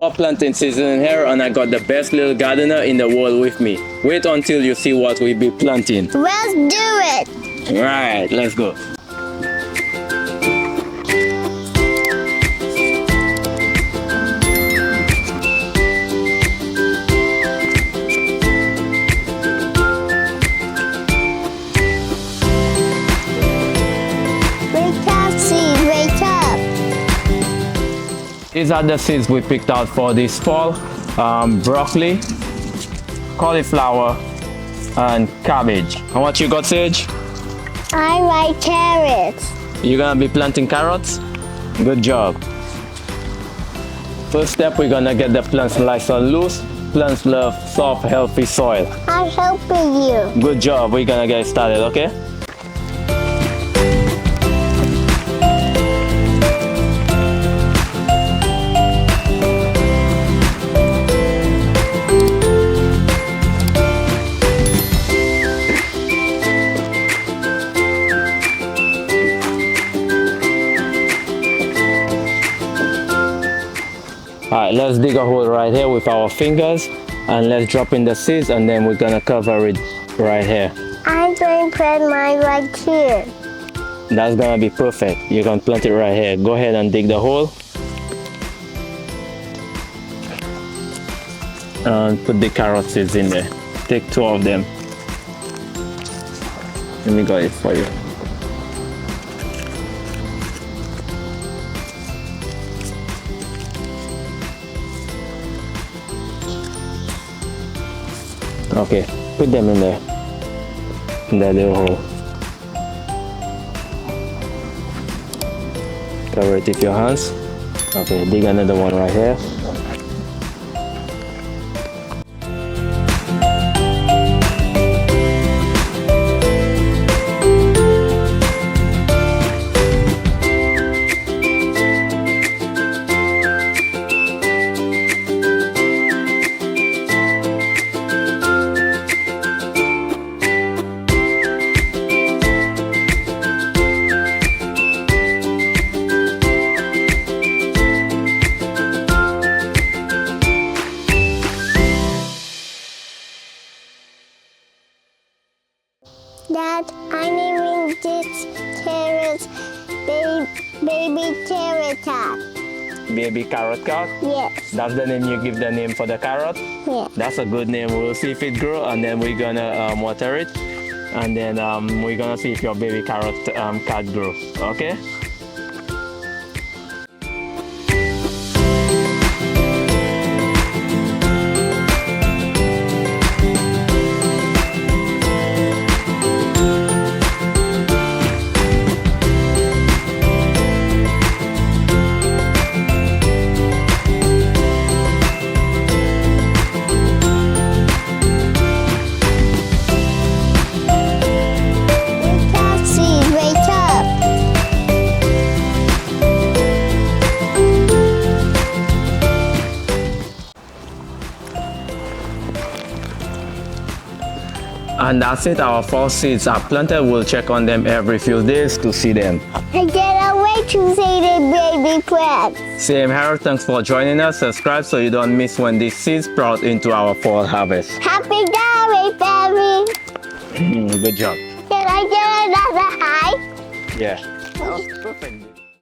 Our planting season here, and I got the best little gardener in the world with me. Wait until you see what we be planting. Let's do it. Right, let's go. These are the seeds we picked out for this fall. Broccoli, cauliflower, and cabbage. And what you got, Sage? I like carrots. You're gonna be planting carrots? Good job. First step, we're gonna get the plants nice and loose. Plants love soft, healthy soil. I'm helping you. Good job. We're gonna get started, okay? Alright, let's dig a hole right here with our fingers and let's drop in the seeds, and then we're gonna cover it right here. I'm going to plant mine right here. That's gonna be perfect. You can plant it right here. Go ahead and dig the hole and put the carrot seeds in there. Take 2 of them. Let me get it for you. Okay, put them in there, in that little hole. Cover it with your hands. Okay, dig another one right here. Dad, I'm naming this carrots baby carrot cat. Baby carrot cat? Yes. That's the name you give the name for the carrot? Yeah. That's a good name. We'll see if it grows, and then we're gonna water it, and then we're gonna see if your baby carrot cat grows. Okay? And that's it, our fall seeds are planted. We'll check on them every few days to see them. I can't wait to see the baby plants. Same here, thanks for joining us. Subscribe so you don't miss when these seeds sprout into our fall harvest. Happy Gardening, family. Good job. Can I get another high? Yeah, that was perfect.